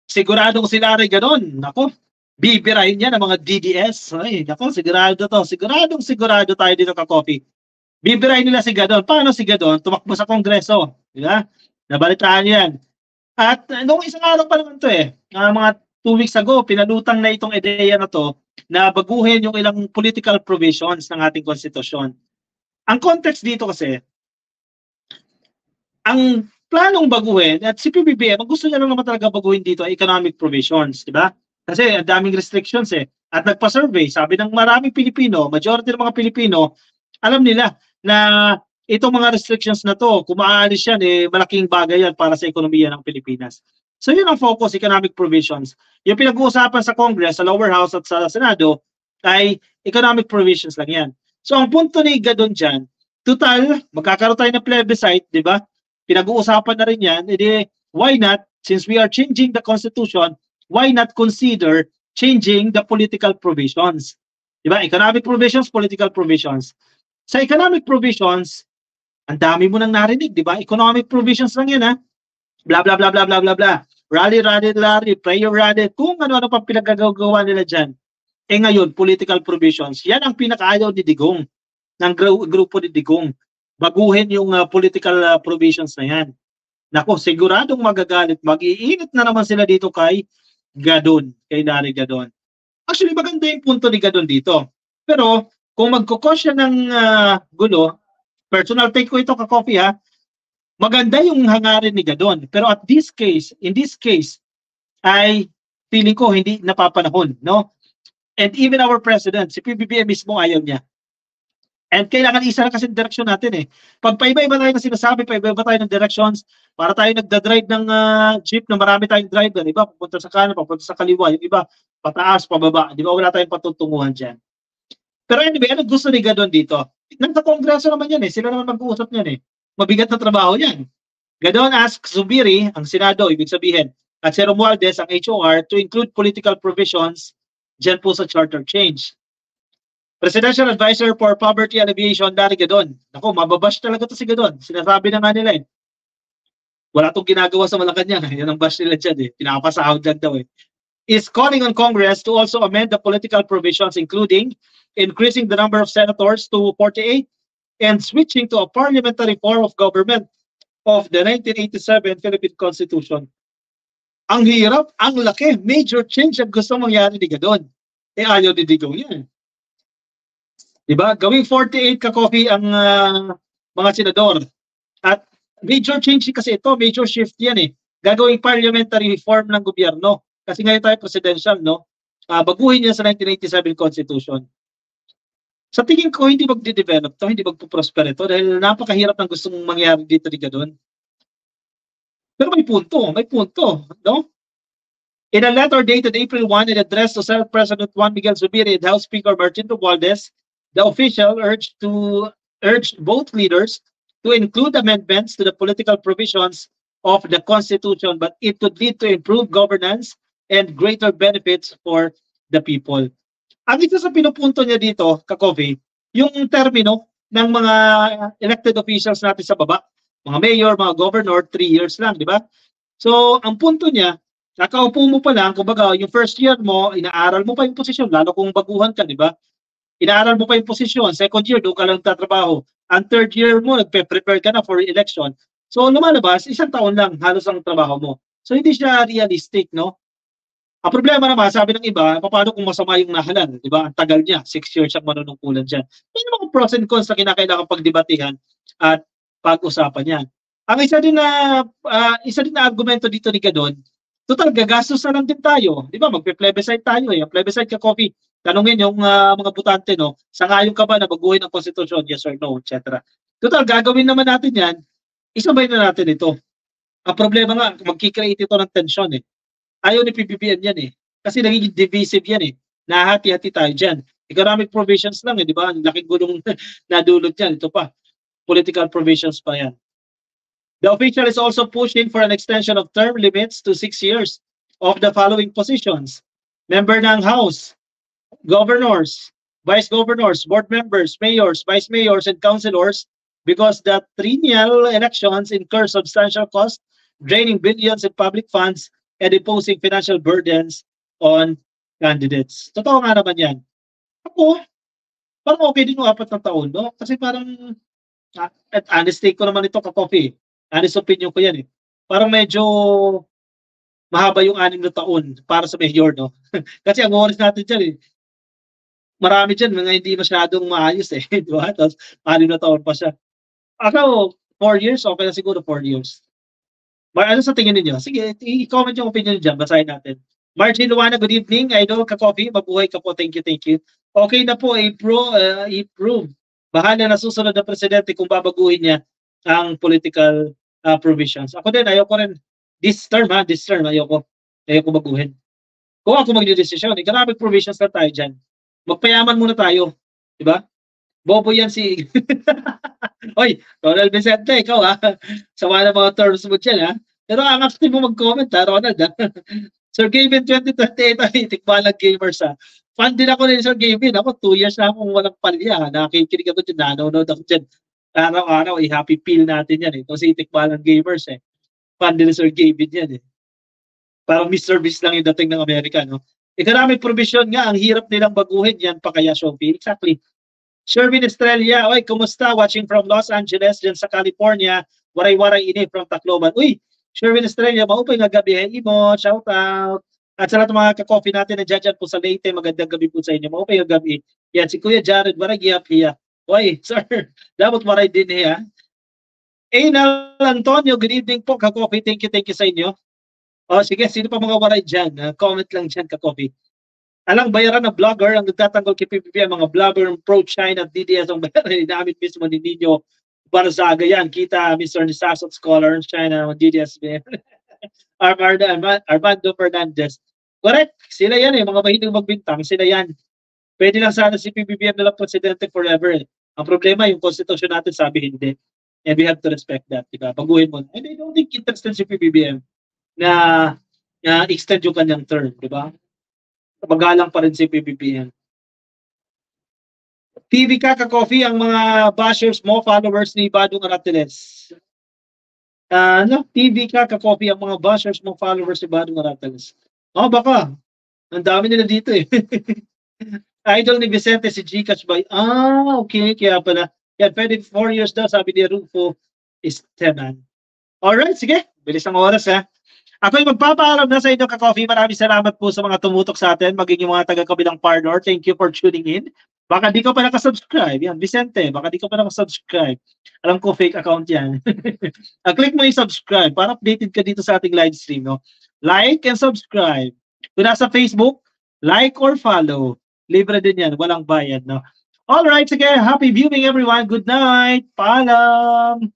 Siguradong sila rin ganon. Nako, bibirahin niya ng mga DDS. Ay, nako, sigurado to. Sigurado tayo dito ka-copy. Bibirahin nila si Gadon. Paano si Gadon? Tumakbo sa Kongreso. Di ba? Nabalitaan yan. At noong isang araw pa naman to mga 2 weeks ago, pinalutang na itong ideya na to na baguhin yung ilang political provisions ng ating konstitusyon. Ang context dito kasi, ang planong baguhin, at si PBBM, ang gusto niya lang naman talaga baguhin dito ay economic provisions, di ba? Kasi ang daming restrictions At nagpa-survey, sabi ng maraming Pilipino, majority ng mga Pilipino, alam nila na itong mga restrictions na to, kung maaalis yan, malaking bagay yan para sa ekonomiya ng Pilipinas. So yun ang focus, economic provisions. Yung pinag-uusapan sa Congress, sa lower house at sa Senado, ay economic provisions lang yan. So ang punto ni Gadon dyan, total, magkakaroon tayo ng plebiscite, di ba? Pinag-uusapan na rin yan, edi why not, since we are changing the Constitution, why not consider changing the political provisions? Di ba? Economic provisions, political provisions. Sa economic provisions, ang dami mo nang narinig, di ba? Economic provisions lang yan, blah, blah, blah, blah, blah, blah, blah. Rally, prayer rally, kung ano-ano pa pinagagawa nila dyan. Ngayon, political provisions. Yan ang pinakaayaw ni Digong, ng grupo ni Digong. Baguhin yung political provisions na yan. Nako, siguradong magagalit. Mag-iinit na naman sila dito kay Gadon, kay Larry Gadon. Actually, maganda yung punto ni Gadon dito. Pero, kung magkukos siya ng gulo, personal take ko ito ka-copy maganda yung hangarin ni Gadon. Pero in this case, ay feeling ko hindi napapanahon, no? And even our president, si PBBM mismo ayaw niya. And kailangan isa na kasi direksyon natin Pag paiba-iba tayo ng sinasabi, paiba-iba tayo ng directions, para tayo nagda-drive ng jeep na marami tayong drive doon. Iba, papunta sa kanan, papunta sa kaliwa. Yung iba, pataas, pababa. Di ba, wala tayong patutunguhan dyan. Pero anyway, ano gusto ni Gadon dito? Nasa Kongreso naman yan Sila naman mag-uusap niyan Mabigat na trabaho yan. Gadon asks Zubiri, ang Senado, ibig sabihin, at si Romualdez, ang HOR, to include political provisions dyan po sa charter change. Presidential Advisor for Poverty Alleviation, Larry Gadon. Ako, mababash talaga to si Gadon. Sinasabi na nga nila Wala tong ginagawa sa Malacanang. Yan ang bash nila dyan Pinapasahod lang daw Is calling on Congress to also amend the political provisions, including increasing the number of senators to 48 and switching to a parliamentary form of government of the 1987 Philippine Constitution. Ang hirap, ang laki, major change ang gusto mangyari ni Gadon. Ayaw ni Digong yan. Diba? Gawing 48 ka-coffee ang mga senador. At major change kasi ito, major shift yan Gagawing parliamentary form ng gobyerno. Kasi ngayon tayo presidential, no? Baguhin niya sa 1987 Constitution. Sa tingin ko, hindi magde-develop to, hindi magpo-prosper ito dahil napakahirap ng gustong mangyari dito ni Gadon. Pero may punto, no? In a letter dated April 1 and addressed to Senate President Juan Miguel Zubiri and House Speaker Martin Romualdez, the official urged both leaders to include amendments to the political provisions of the Constitution, but it would lead to improved governance and greater benefits for the people. Ang isa sa pinupunto niya dito, ka-Coffee, yung termino ng mga elected officials natin sa baba, mga mayor, mga governor, 3 years lang, di ba? So, ang punto niya, nakaupo mo pa lang, kumbaga, yung first year mo, inaaral mo pa yung posisyon, lalo kung baguhan ka, di ba? Inaaral mo pa yung posisyon, second year, doon ka lang tatrabaho. Ang third year mo, nagpe-prepare ka na for election. So, lumalabas, 1 taon lang halos ang trabaho mo. So, hindi siya realistic, no? Ang problema naman, sabi ng iba, paano kung masama yung nahalan, di ba? Ang tagal niya, 6 years siyang manunungkulan dyan. May mga pros and cons na kinakailangan pagdebatihan at pag-usapan yan. Ang isa din na argumento dito ni Gadon, total gagastos na lang din tayo. Di ba? Magpe-plebiscite tayo Ang plebiscite ka-coffee, tanungin yung mga butante, no? Sangayon ka ba na baguhin ang konstitusyon? Yes or no, etc. Total, gagawin naman natin yan. Isabay na natin ito. Ang problema nga, magkikreate ito ng tension Ayaw ni PBBM yan Kasi nagiging divisive yan Nahati-hati tayo dyan. Economic provisions lang di ba? Ang laking gulong nadulot yan. Ito pa. Political provisions pa yan. The official is also pushing for an extension of term limits to 6 years of the following positions. Member ng House, governors, vice governors, board members, mayors, vice mayors, and councilors because the triennial elections incur substantial cost, draining billions in public funds and imposing financial burdens on candidates. Totoo nga naman yan. Ako, parang okay din yung 4 na taon, no? Kasi parang, at honest take ko naman ito, ka-coffee. Honest opinion ko yan eh. Parang medyo mahaba yung 6 na taon para sa mayor, no? Kasi ang oras natin dyan eh, marami dyan, mga hindi masyadong maayos eh. Di ba? Tapos 6 na taon pa siya. Ako, 4 years, okay na siguro 4 years. Ano sa tingin niyo? Sige, i-comment yung opinion niyo dyan. Basahin natin. Margie Luana, good evening. Idol, ka-coffee. Mabuhay ka po. Thank you, thank you. Okay na po, i-prove. Bahala na susunod na presidente kung babaguhin niya ang political provisions. Ako din, ayoko rin. This term, ayoko baguhin. Kung ako magdidesisyon, economic provisions na tayo dyan. Magpayaman muna tayo. Diba? Bobo yan si... Oy, Ronald Vicente, ikaw ha. Sama na mga terms mo dyan ha. Pero ang active mo mag-comment ha, Ronald ha. Sir Gavin 2028, ay tikbalang gamers ha. Fan din ako ni Sir Gavin. Ako 2 years na akong walang palya. Nakikinig ako dyan, nanonood ako dyan. Araw-araw, happy feel natin yan eh. Kasi tikbalang gamers eh. Fan din ni Sir Gavin yan eh. Parang miss-service lang yung dating ng Amerika, no? Economic provision nga, ang hirap nilang baguhin yan pa kaya, Shopee. Exactly. Sherwin Estrella, oy, kumusta? Watching from Los Angeles, dyan sa California. Waray-waray ini from Tacloban. Uy, Sherwin Estrella, maupay nga gabi. Hey, Imo, shout out. At sa lahat ng mga ka-coffee natin na dyan po sa Leyte, magandang gabi po sa inyo. Maupay nga gabi. Yan, si Kuya Jared, waray giyap hiya. Oy, sir, dapat waray din hiya. Einal Antonio, good evening po, ka-coffee. Thank you sa inyo. O, sige, sino pa mga waray dyan? Comment lang dyan, ka-coffee. Alang bayaran ng vlogger ang nagtatanggol kay PBB ang mga vlogger pro-China at DDS ang bayaran namin mismo ni Nino Barzaga yan. Kita Mr. Nisasot Scholar in China ng DDS. Armando Fernandez. Correct. Sila yan eh. Mga mahilig magbintang. Sila yan. Pwede lang sana si PBBM na lang presidente forever. Ang problema, yung konstitusyon natin sabi hindi. And we have to respect that. Diba? Baguhin mo. And I don't think interested si PBBM na extend yung kanyang term. Diba? Magalang pa rin si PBBM. TV ka-coffee ang mga bashers mo, followers ni Badong Arateles. TV ka-coffee ang mga bashers mo, followers ni Badong Arateles. Baka. Ang dami nila dito eh. Idol ni Vicente si Gcash by. Okay. Kaya pala. Yan, pwede 4 years daw, sabi ni Rufo Esteban. Alright, sige. Bilis ang oras ha. Ako'y magpapaalam na sa inyo, ka-coffee. Maraming salamat po sa mga tumutok sa atin, maging yung mga taga-kabilang partner. Thank you for tuning in. Baka di ka pa nakasubscribe. Yan, Vicente, baka di ka pa nakasubscribe. Alam ko, fake account yan. Click mo yung subscribe para updated ka dito sa ating live stream. No? Like and subscribe. Kung nasa Facebook, like or follow. Libre din yan, walang bayad. No? Alright, sige. Happy viewing everyone. Good night. Paalam.